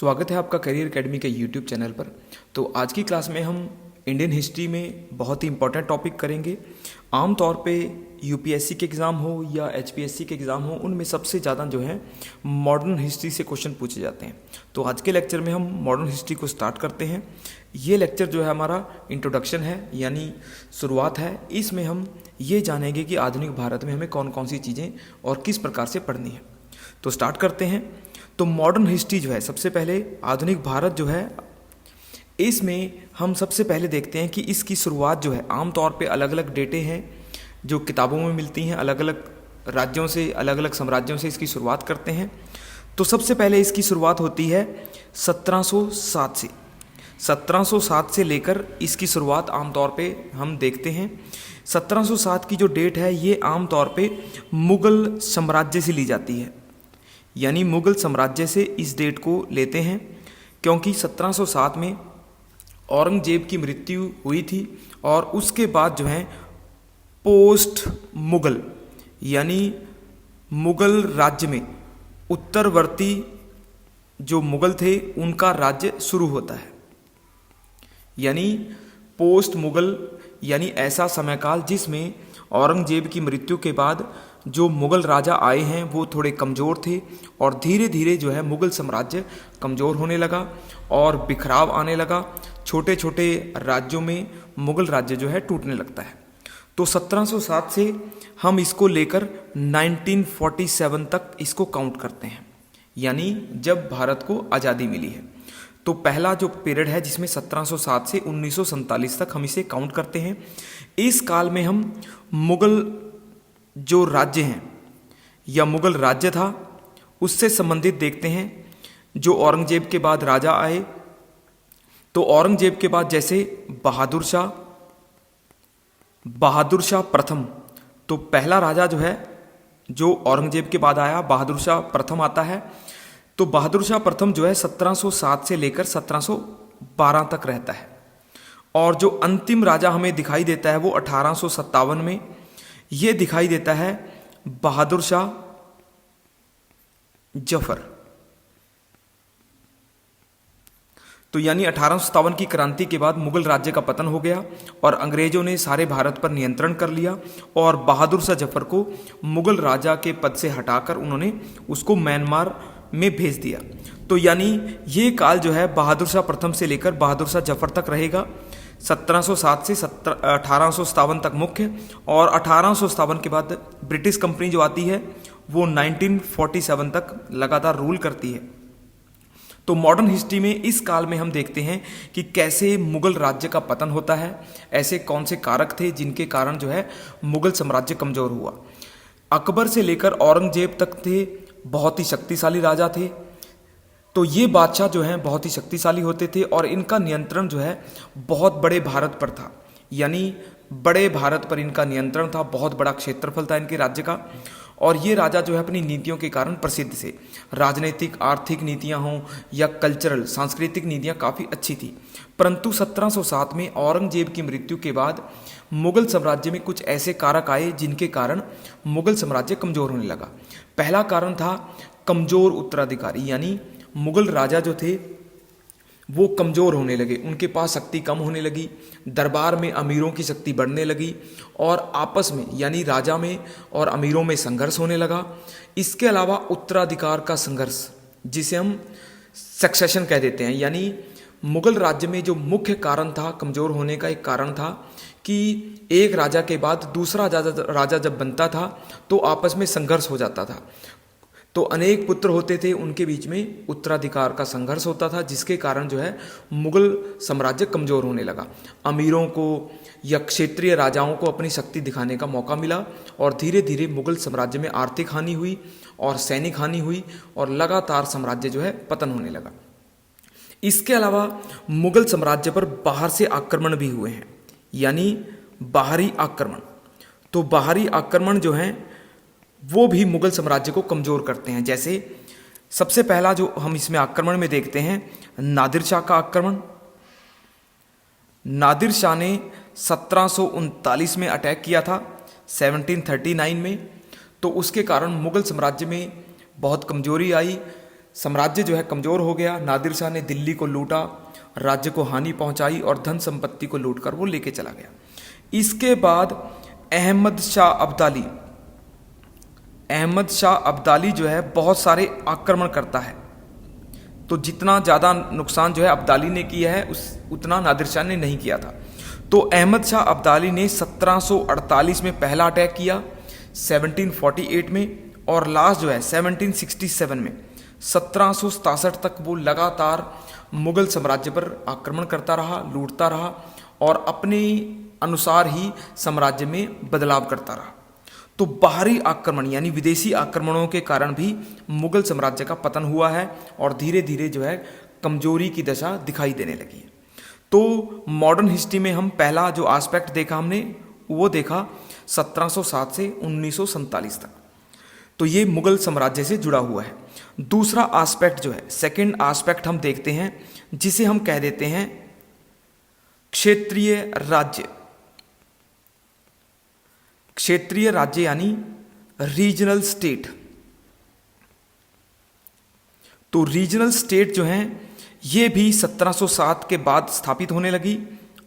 स्वागत है आपका करियर एकेडमी के यूट्यूब चैनल पर। तो आज की क्लास में हम इंडियन हिस्ट्री में बहुत ही इंपॉर्टेंट टॉपिक करेंगे। आमतौर पे यूपीएससी के एग्ज़ाम हो या एचपीएससी के एग्ज़ाम हो, उनमें सबसे ज़्यादा जो है मॉडर्न हिस्ट्री से क्वेश्चन पूछे जाते हैं। तो आज के लेक्चर में हम मॉडर्न हिस्ट्री को स्टार्ट करते हैं। ये लेक्चर जो है हमारा इंट्रोडक्शन है, यानी शुरुआत है। इसमें हम ये जानेंगे कि आधुनिक भारत में हमें कौन कौन सी चीज़ें और किस प्रकार से पढ़नी है। तो स्टार्ट करते हैं। तो मॉडर्न हिस्ट्री जो है, सबसे पहले आधुनिक भारत जो है, इसमें हम सबसे पहले देखते हैं कि इसकी शुरुआत जो है, आमतौर पे अलग अलग डेटे हैं जो किताबों में मिलती हैं, अलग अलग राज्यों से, अलग अलग साम्राज्यों से इसकी शुरुआत करते हैं। तो सबसे पहले इसकी शुरुआत होती है 1707 से। 1707 से लेकर इसकी शुरुआत आमतौर पे हम देखते हैं। 1707 की जो डेट है, ये आमतौर पे मुग़ल साम्राज्य से ली जाती है, यानी मुग़ल साम्राज्य से इस डेट को लेते हैं, क्योंकि 1707 में औरंगजेब की मृत्यु हुई थी और उसके बाद जो है पोस्ट मुग़ल, यानी मुग़ल राज्य में उत्तरवर्ती जो मुग़ल थे उनका राज्य शुरू होता है। यानी पोस्ट मुग़ल, यानी ऐसा समयकाल जिसमें औरंगजेब की मृत्यु के बाद जो मुग़ल राजा आए हैं वो थोड़े कमज़ोर थे और धीरे धीरे जो है मुग़ल साम्राज्य कमज़ोर होने लगा और बिखराव आने लगा। छोटे छोटे राज्यों में मुग़ल राज्य जो है टूटने लगता है। तो 1707 से हम इसको लेकर 1947 तक इसको काउंट करते हैं, यानी जब भारत को आज़ादी मिली है। तो पहला जो पीरियड है जिसमें 1707 से 1947 तक हम इसे काउंट करते हैं। इस काल में हम मुग़ल जो राज्य हैं या मुग़ल राज्य था उससे संबंधित देखते हैं। जो औरंगजेब के बाद राजा आए, तो औरंगजेब के बाद जैसे बहादुर शाह प्रथम, तो पहला राजा जो है जो औरंगजेब के बाद आया, बहादुर शाह प्रथम आता है। तो बहादुर शाह प्रथम जो है 1707 से लेकर 1712 तक रहता है। और जो अंतिम राजा हमें दिखाई देता है वो 1857 में ये दिखाई देता है बहादुर शाह जफर। तो यानी 1857 की क्रांति के बाद मुग़ल राज्य का पतन हो गया और अंग्रेजों ने सारे भारत पर नियंत्रण कर लिया और बहादुर शाह जफर को मुग़ल राजा के पद से हटाकर उन्होंने उसको म्यांमार में भेज दिया। तो यानी ये काल जो है बहादुर शाह प्रथम से लेकर बहादुर शाह जफर तक रहेगा। 1707 से 1857 तक मुख्य, और 1857 के बाद ब्रिटिश कंपनी जो आती है वो 1947 तक लगातार रूल करती है। तो मॉडर्न हिस्ट्री में इस काल में हम देखते हैं कि कैसे मुग़ल राज्य का पतन होता है, ऐसे कौन से कारक थे जिनके कारण जो है मुग़ल साम्राज्य कमज़ोर हुआ। अकबर से लेकर औरंगजेब तक थे बहुत ही शक्तिशाली राजा थे। तो ये बादशाह जो हैं बहुत ही शक्तिशाली होते थे और इनका नियंत्रण जो है बहुत बड़े भारत पर था, यानी बड़े भारत पर इनका नियंत्रण था, बहुत बड़ा क्षेत्रफल था इनके राज्य का। और ये राजा जो है अपनी नीतियों के कारण प्रसिद्ध थे। राजनीतिक आर्थिक नीतियां हों या कल्चरल सांस्कृतिक नीतियां काफ़ी अच्छी थी। परंतु 1707 में औरंगजेब की मृत्यु के बाद मुग़ल साम्राज्य में कुछ ऐसे कारक आए जिनके कारण मुग़ल साम्राज्य कमज़ोर होने लगा। पहला कारण था कमज़ोर उत्तराधिकारी, यानी मुग़ल राजा जो थे वो कमज़ोर होने लगे, उनके पास शक्ति कम होने लगी, दरबार में अमीरों की शक्ति बढ़ने लगी और आपस में यानी राजा में और अमीरों में संघर्ष होने लगा। इसके अलावा उत्तराधिकार का संघर्ष, जिसे हम सक्सेशन कह देते हैं, यानी मुग़ल राज्य में जो मुख्य कारण था कमज़ोर होने का, एक कारण था कि एक राजा के बाद दूसरा राजा जब बनता था तो आपस में संघर्ष हो जाता था। तो अनेक पुत्र होते थे, उनके बीच में उत्तराधिकार का संघर्ष होता था, जिसके कारण जो है मुग़ल साम्राज्य कमज़ोर होने लगा। अमीरों को या क्षेत्रीय राजाओं को अपनी शक्ति दिखाने का मौका मिला और धीरे धीरे मुग़ल साम्राज्य में आर्थिक हानि हुई और सैनिक हानि हुई और लगातार साम्राज्य जो है पतन होने लगा। इसके अलावा मुग़ल साम्राज्य पर बाहर से आक्रमण भी हुए हैं, यानी बाहरी आक्रमण। तो बाहरी आक्रमण जो हैं वो भी मुग़ल साम्राज्य को कमज़ोर करते हैं। जैसे सबसे पहला जो हम इसमें आक्रमण में देखते हैं, नादिर शाह का आक्रमण। नादिर शाह ने 1739 में अटैक किया था, 1739 में। तो उसके कारण मुग़ल साम्राज्य में बहुत कमज़ोरी आई। साम्राज्य जो है कमजोर हो गया। नादिर शाह ने दिल्ली को लूटा, राज्य को हानि पहुंचाई और धन संपत्ति को लूटकर वो लेके चला गया। इसके बाद अहमद शाह अब्दाली जो है बहुत सारे आक्रमण करता है। तो जितना ज़्यादा नुकसान जो है अब्दाली ने किया है उतना नादिर शाह ने नहीं किया था। तो अहमद शाह अब्दाली ने 1748 में पहला अटैक किया, 1748 में, और लास्ट जो है 1767 में 1767 तक वो लगातार मुगल साम्राज्य पर आक्रमण करता रहा, लूटता रहा और अपने अनुसार ही साम्राज्य में बदलाव करता रहा। तो बाहरी आक्रमण यानी विदेशी आक्रमणों के कारण भी मुगल साम्राज्य का पतन हुआ है और धीरे धीरे जो है कमजोरी की दशा दिखाई देने लगी है। तो मॉडर्न हिस्ट्री में हम पहला जो एस्पेक्ट देखा हमने वो देखा 1707 से 1947 तक। तो ये मुगल साम्राज्य से जुड़ा हुआ है। दूसरा एस्पेक्ट जो है, सेकंड एस्पेक्ट हम देखते हैं जिसे हम कह देते हैं क्षेत्रीय राज्य। क्षेत्रीय राज्य यानी रीजनल स्टेट। तो रीजनल स्टेट जो हैं ये भी 1707 के बाद स्थापित होने लगी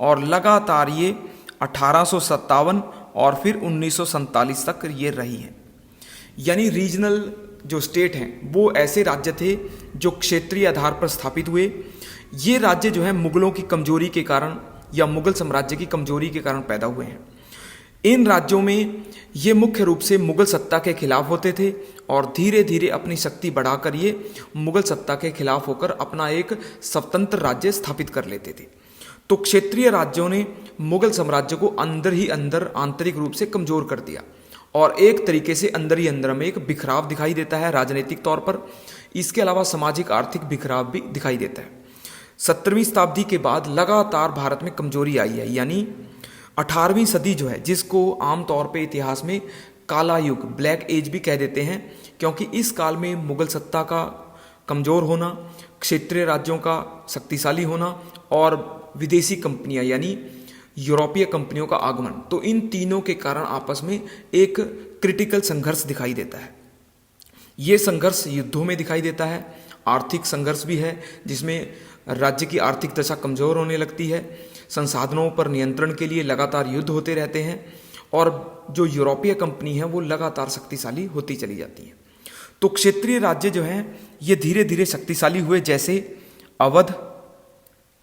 और लगातार ये 1857 और फिर 1947 तक ये रही है। यानी रीजनल जो स्टेट हैं वो ऐसे राज्य थे जो क्षेत्रीय आधार पर स्थापित हुए। ये राज्य जो है मुगलों की कमजोरी के कारण या मुगल साम्राज्य की कमजोरी के कारण पैदा हुए हैं। इन राज्यों में ये मुख्य रूप से मुगल सत्ता के खिलाफ होते थे और धीरे धीरे अपनी शक्ति बढ़ाकर ये मुगल सत्ता के खिलाफ होकर अपना एक स्वतंत्र राज्य स्थापित कर लेते थे। तो क्षेत्रीय राज्यों ने मुगल साम्राज्य को अंदर ही अंदर आंतरिक रूप से कमजोर कर दिया और एक तरीके से अंदर ही अंदर में एक बिखराव दिखाई देता है राजनीतिक तौर पर। इसके अलावा सामाजिक आर्थिक बिखराव भी दिखाई देता है। 17वीं शताब्दी के बाद लगातार भारत में कमजोरी आई है। यानी 18वीं सदी जो है जिसको आमतौर पे इतिहास में काला युग, ब्लैक एज भी कह देते हैं, क्योंकि इस काल में मुगल सत्ता का कमजोर होना, क्षेत्रीय राज्यों का शक्तिशाली होना और विदेशी कंपनियां यानी यूरोपीय कंपनियों का आगमन, तो इन तीनों के कारण आपस में एक क्रिटिकल संघर्ष दिखाई देता है। ये संघर्ष युद्धों में दिखाई देता है, आर्थिक संघर्ष भी है जिसमें राज्य की आर्थिक दशा कमजोर होने लगती है, संसाधनों पर नियंत्रण के लिए लगातार युद्ध होते रहते हैं और जो यूरोपीय कंपनी है वो लगातार शक्तिशाली होती चली जाती है। तो क्षेत्रीय राज्य जो हैं ये धीरे धीरे शक्तिशाली हुए, जैसे अवध,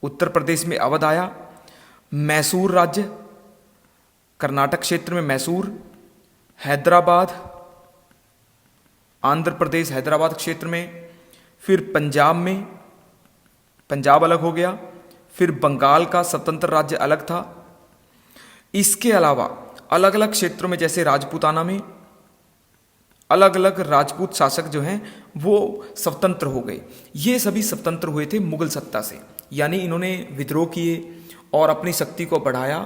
उत्तर प्रदेश में अवध आया, मैसूर राज्य, कर्नाटक क्षेत्र में मैसूर, हैदराबाद, आंध्र प्रदेश हैदराबाद क्षेत्र में, फिर पंजाब में, पंजाब अलग हो गया, फिर बंगाल का स्वतंत्र राज्य अलग था। इसके अलावा अलग अलग क्षेत्रों में जैसे राजपूताना में अलग अलग राजपूत शासक जो हैं वो स्वतंत्र हो गए। ये सभी स्वतंत्र हुए थे मुगल सत्ता से, यानी इन्होंने विद्रोह किए और अपनी शक्ति को बढ़ाया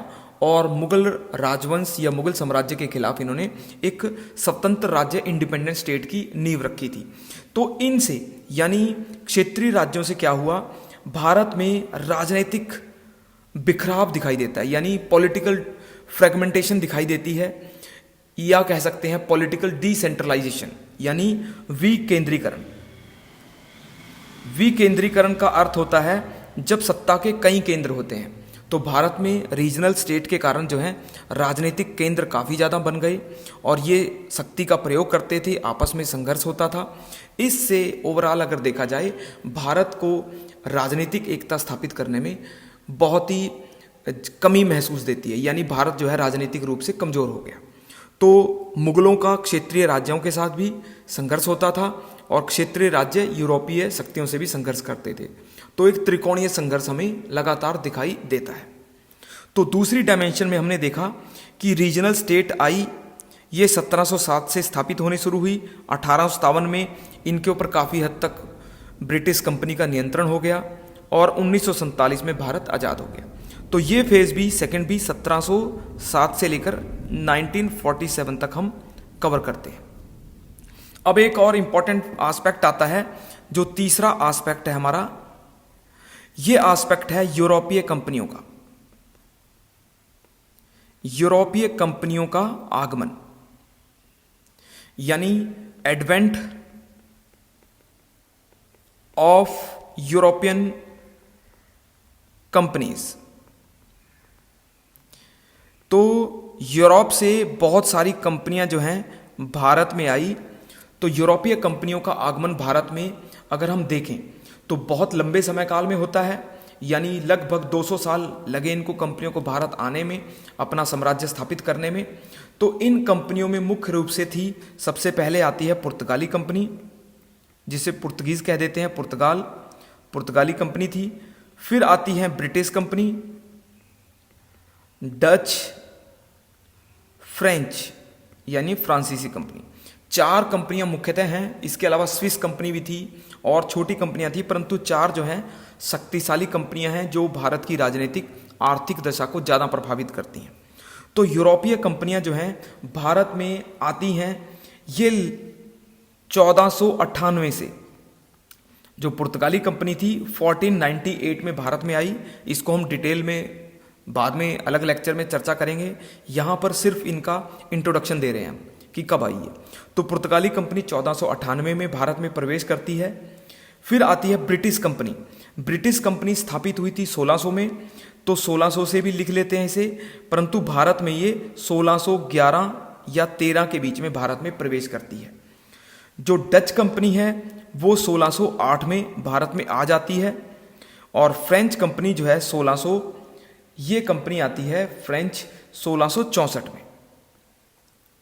और मुगल राजवंश या मुगल साम्राज्य के खिलाफ इन्होंने एक स्वतंत्र राज्य, इंडिपेंडेंट स्टेट की नींव रखी थी। तो इनसे यानी क्षेत्रीय राज्यों से क्या हुआ, भारत में राजनीतिक बिखराव दिखाई देता है, यानी पॉलिटिकल फ्रेगमेंटेशन दिखाई देती है, या कह सकते हैं पॉलिटिकल डिसेंट्रलाइजेशन यानी विकेंद्रीकरण। विकेंद्रीकरण का अर्थ होता है जब सत्ता के कई केंद्र होते हैं। तो भारत में रीजनल स्टेट के कारण जो है राजनीतिक केंद्र काफ़ी ज़्यादा बन गए और ये शक्ति का प्रयोग करते थे, आपस में संघर्ष होता था। इससे ओवरऑल अगर देखा जाए भारत को राजनीतिक एकता स्थापित करने में बहुत ही कमी महसूस देती है, यानी भारत जो है राजनीतिक रूप से कमज़ोर हो गया। तो मुगलों का क्षेत्रीय राज्यों के साथ भी संघर्ष होता था और क्षेत्रीय राज्य यूरोपीय शक्तियों से भी संघर्ष करते थे। तो एक त्रिकोणीय संघर्ष हमें लगातार दिखाई देता है। तो दूसरी डायमेंशन में हमने देखा कि रीजनल स्टेट आई, ये 1707 से स्थापित होने शुरू हुई। 1857 में इनके ऊपर काफ़ी हद तक ब्रिटिश कंपनी का नियंत्रण हो गया और 1947 में भारत आज़ाद हो गया। तो ये फेज़ भी, सेकंड भी 1707 से लेकर 1947 तक हम कवर करते हैं। अब एक और इम्पॉर्टेंट एस्पेक्ट आता है, जो तीसरा एस्पेक्ट है हमारा, ये एस्पेक्ट है यूरोपीय कंपनियों का। यूरोपीय कंपनियों का आगमन यानी एडवेंट ऑफ यूरोपियन कंपनीज। तो यूरोप से बहुत सारी कंपनियां जो हैं भारत में आई। तो यूरोपीय कंपनियों का आगमन भारत में अगर हम देखें तो बहुत लंबे समय काल में होता है, यानी लगभग 200 साल लगे इनको कंपनियों को भारत आने में, अपना साम्राज्य स्थापित करने में। तो इन कंपनियों में मुख्य रूप से थी, सबसे पहले आती है पुर्तगाली कंपनी, जिसे पुर्तगीज कह देते हैं, पुर्तगाली कंपनी थी। फिर आती है ब्रिटिश कंपनी, डच, फ्रेंच यानी फ्रांसीसी कंपनी। 4 कंपनियां मुख्यतः हैं। इसके अलावा स्विस कंपनी भी थी और छोटी कंपनियां थी, परंतु 4 जो हैं शक्तिशाली कंपनियां हैं जो भारत की राजनीतिक आर्थिक दशा को ज़्यादा प्रभावित करती हैं। तो यूरोपीय कंपनियां जो हैं भारत में आती हैं, ये 1498 से। जो पुर्तगाली कंपनी थी 1498 में भारत में आई। इसको हम डिटेल में बाद में अलग लेक्चर में चर्चा करेंगे, यहाँ पर सिर्फ इनका इंट्रोडक्शन दे रहे हैं हम कि कब आई है। तो पुर्तगाली कंपनी 1498 में भारत में प्रवेश करती है। फिर आती है ब्रिटिश कंपनी। ब्रिटिश कंपनी स्थापित हुई थी 1600 में, तो 1600 से भी लिख लेते हैं इसे, परंतु भारत में ये 1611 या 13 के बीच में भारत में प्रवेश करती है। जो डच कंपनी है वो 1608 में भारत में आ जाती है। और फ्रेंच कंपनी जो है 1600, ये कंपनी आती है फ्रेंच 1664 में।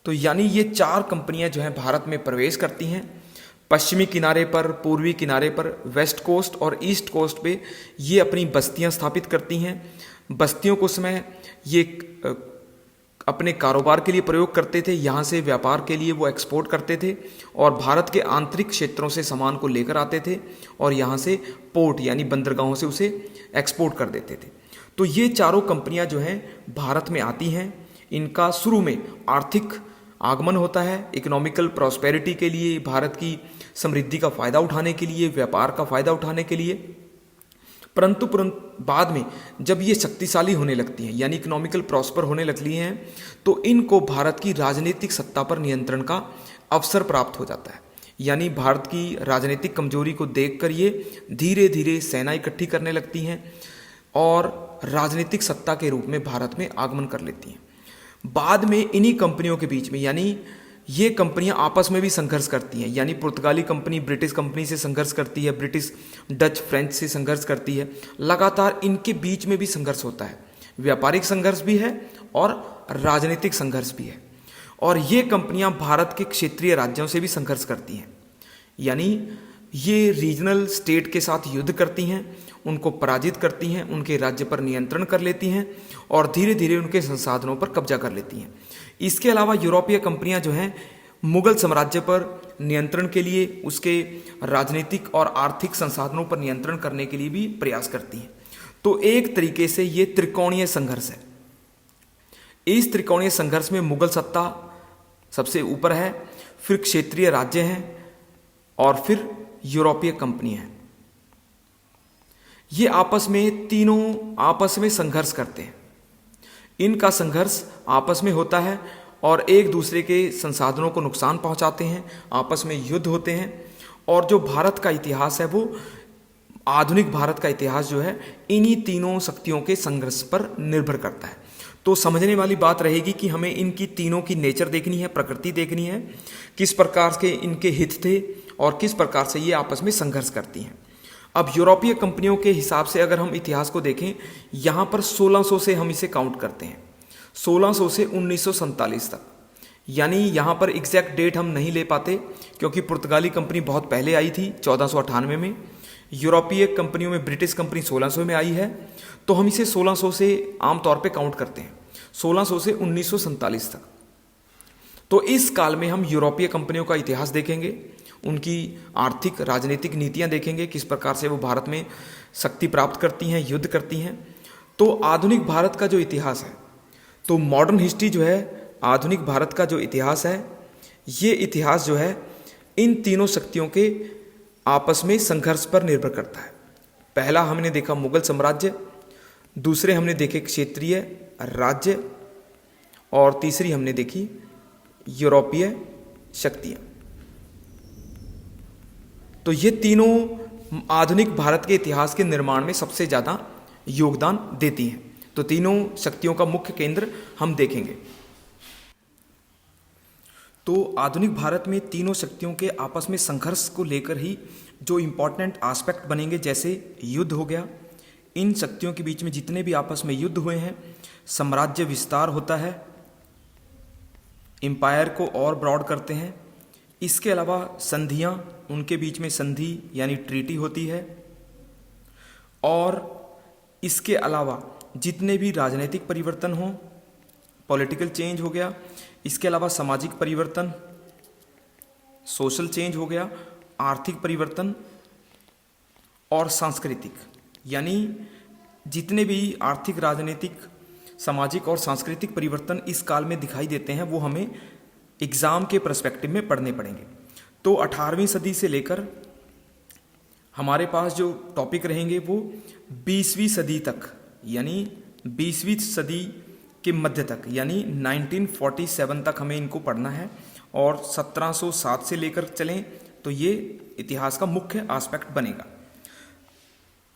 तो यानी ये 4 कंपनियां जो हैं भारत में प्रवेश करती हैं। पश्चिमी किनारे पर, पूर्वी किनारे पर, वेस्ट कोस्ट और ईस्ट कोस्ट पे ये अपनी बस्तियां स्थापित करती हैं। बस्तियों को समय ये अपने कारोबार के लिए प्रयोग करते थे, यहाँ से व्यापार के लिए वो एक्सपोर्ट करते थे और भारत के आंतरिक क्षेत्रों से सामान को लेकर आते थे और यहाँ से पोर्ट यानी बंदरगाहों से उसे एक्सपोर्ट कर देते थे। तो ये चारों कंपनियां जो हैं भारत में आती हैं। इनका शुरू में आर्थिक आगमन होता है, इकोनॉमिकल प्रॉस्पेरिटी के लिए, भारत की समृद्धि का फ़ायदा उठाने के लिए, व्यापार का फ़ायदा उठाने के लिए। परंतु बाद में जब ये शक्तिशाली होने लगती हैं यानी इकोनॉमिकल प्रॉस्पर होने लगती हैं, तो इनको भारत की राजनीतिक सत्ता पर नियंत्रण का अवसर प्राप्त हो जाता है। यानी भारत की राजनीतिक कमजोरी को देखकर ये धीरे धीरे सेना इकट्ठी करने लगती हैं और राजनीतिक सत्ता के रूप में भारत में आगमन कर लेती हैं। बाद में इन्हीं कंपनियों के बीच में, यानी ये कंपनियां आपस में भी संघर्ष करती हैं, यानी पुर्तगाली कंपनी ब्रिटिश कंपनी से संघर्ष करती है, ब्रिटिश डच फ्रेंच से संघर्ष करती है। लगातार इनके बीच में भी संघर्ष होता है, व्यापारिक संघर्ष भी है और राजनीतिक संघर्ष भी है। और ये कंपनियां भारत के क्षेत्रीय राज्यों से भी संघर्ष करती हैं, यानी ये रीजनल स्टेट के साथ युद्ध करती हैं, उनको पराजित करती हैं, उनके राज्य पर नियंत्रण कर लेती हैं और धीरे धीरे उनके संसाधनों पर कब्जा कर लेती हैं। इसके अलावा यूरोपीय कंपनियां जो हैं मुगल साम्राज्य पर नियंत्रण के लिए, उसके राजनीतिक और आर्थिक संसाधनों पर नियंत्रण करने के लिए भी प्रयास करती हैं। तो एक तरीके से ये त्रिकोणीय संघर्ष है। इस त्रिकोणीय संघर्ष में मुगल सत्ता सबसे ऊपर है, फिर क्षेत्रीय राज्य हैं और फिर यूरोपीय कंपनियां हैं। ये तीनों आपस में संघर्ष करते हैं। इनका संघर्ष आपस में होता है और एक दूसरे के संसाधनों को नुकसान पहुंचाते हैं, आपस में युद्ध होते हैं। और जो भारत का इतिहास है वो आधुनिक भारत का इतिहास जो है इन्हीं तीनों शक्तियों के संघर्ष पर निर्भर करता है। तो समझने वाली बात रहेगी कि हमें इनकी तीनों की नेचर देखनी है, प्रकृति देखनी है, किस प्रकार के इनके हित थे और किस प्रकार से ये आपस में संघर्ष करती हैं। अब यूरोपीय कंपनियों के हिसाब से अगर हम इतिहास को देखें, यहाँ पर 1600 से हम इसे काउंट करते हैं, 1600 से 1947 तक। यानी यहाँ पर एग्जैक्ट डेट हम नहीं ले पाते क्योंकि पुर्तगाली कंपनी बहुत पहले आई थी 1498 में, यूरोपीय कंपनियों में ब्रिटिश कंपनी 1600 में आई है, तो हम इसे 1600 से आमतौर पे काउंट करते हैं, 1600 से 1947 तक। तो इस काल में हम यूरोपीय कंपनियों का इतिहास देखेंगे, उनकी आर्थिक राजनीतिक नीतियां देखेंगे, किस प्रकार से वो भारत में शक्ति प्राप्त करती हैं, युद्ध करती हैं। तो आधुनिक भारत का जो इतिहास है, तो मॉडर्न हिस्ट्री जो है, आधुनिक भारत का जो इतिहास है, ये इतिहास जो है इन तीनों शक्तियों के आपस में संघर्ष पर निर्भर करता है। पहला हमने देखा मुगल साम्राज्य, दूसरे हमने देखे क्षेत्रीय राज्य और तीसरी हमने देखी यूरोपीय शक्तियां। तो ये तीनों आधुनिक भारत के इतिहास के निर्माण में सबसे ज़्यादा योगदान देती हैं। तो तीनों शक्तियों का मुख्य केंद्र हम देखेंगे। तो आधुनिक भारत में तीनों शक्तियों के आपस में संघर्ष को लेकर ही जो इम्पोर्टेंट एस्पेक्ट बनेंगे, जैसे युद्ध हो गया, इन शक्तियों के बीच में जितने भी आपस में युद्ध हुए हैं, साम्राज्य विस्तार होता है, एम्पायर को और ब्रॉड करते हैं। इसके अलावा संधियाँ, उनके बीच में संधि यानी ट्रीटी होती है। और इसके अलावा जितने भी राजनीतिक परिवर्तन हों, पॉलिटिकल चेंज हो गया, इसके अलावा सामाजिक परिवर्तन, सोशल चेंज हो गया, आर्थिक परिवर्तन और सांस्कृतिक, यानी जितने भी आर्थिक, राजनीतिक, सामाजिक और सांस्कृतिक परिवर्तन इस काल में दिखाई देते हैं वो हमें एग्ज़ाम के पर्सपेक्टिव में पढ़ने पड़ेंगे। तो 18वीं सदी से लेकर हमारे पास जो टॉपिक रहेंगे वो 20वीं सदी तक, यानी 20वीं सदी के मध्य तक, यानी 1947 तक हमें इनको पढ़ना है। और 1707 से लेकर चलें तो ये इतिहास का मुख्य एस्पेक्ट बनेगा।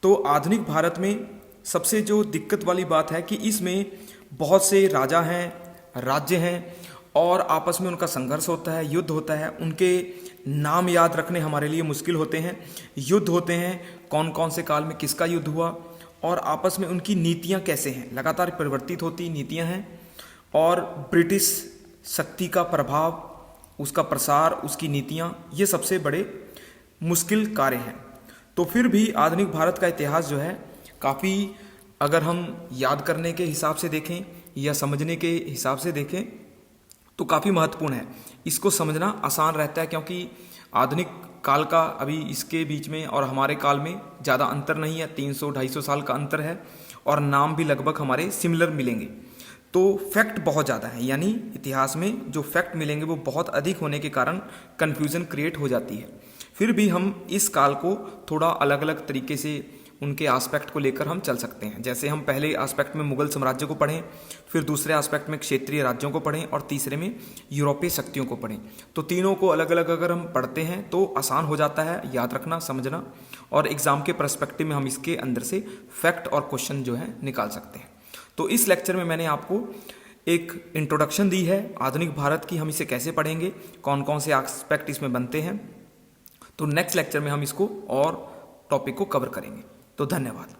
तो आधुनिक भारत में सबसे जो दिक्कत वाली बात है कि इसमें बहुत से राजा हैं, राज्य हैं और आपस में उनका संघर्ष होता है, युद्ध होता है। उनके नाम याद रखने हमारे लिए मुश्किल होते हैं। युद्ध होते हैं, कौन कौन से काल में किसका युद्ध हुआ और आपस में उनकी नीतियां कैसे हैं, लगातार परिवर्तित होती नीतियां हैं। और ब्रिटिश शक्ति का प्रभाव, उसका प्रसार, उसकी नीतियां, ये सबसे बड़े मुश्किल कार्य हैं। तो फिर भी आधुनिक भारत का इतिहास जो है काफ़ी, अगर हम याद करने के हिसाब से देखें या समझने के हिसाब से देखें तो काफ़ी महत्वपूर्ण है। इसको समझना आसान रहता है क्योंकि आधुनिक काल का अभी इसके बीच में और हमारे काल में ज़्यादा अंतर नहीं है, 300-250 साल का अंतर है और नाम भी लगभग हमारे सिमिलर मिलेंगे। तो फैक्ट बहुत ज़्यादा है, यानी इतिहास में जो फैक्ट मिलेंगे वो बहुत अधिक होने के कारण कन्फ्यूज़न क्रिएट हो जाती है। फिर भी हम इस काल को थोड़ा अलग अलग तरीके से उनके एस्पेक्ट को लेकर हम चल सकते हैं। जैसे हम पहले एस्पेक्ट में मुगल साम्राज्य को पढ़ें, फिर दूसरे एस्पेक्ट में क्षेत्रीय राज्यों को पढ़ें और तीसरे में यूरोपीय शक्तियों को पढ़ें। तो तीनों को अलग अलग अगर हम पढ़ते हैं तो आसान हो जाता है याद रखना, समझना, और एग्ज़ाम के पर्सपेक्टिव में हम इसके अंदर से फैक्ट और क्वेश्चन जो है निकाल सकते हैं। तो इस लेक्चर में मैंने आपको एक इंट्रोडक्शन दी है आधुनिक भारत की, हम इसे कैसे पढ़ेंगे, कौन कौन से एस्पेक्ट इसमें बनते हैं। तो नेक्स्ट लेक्चर में हम इसको और टॉपिक को कवर करेंगे। तो धन्यवाद।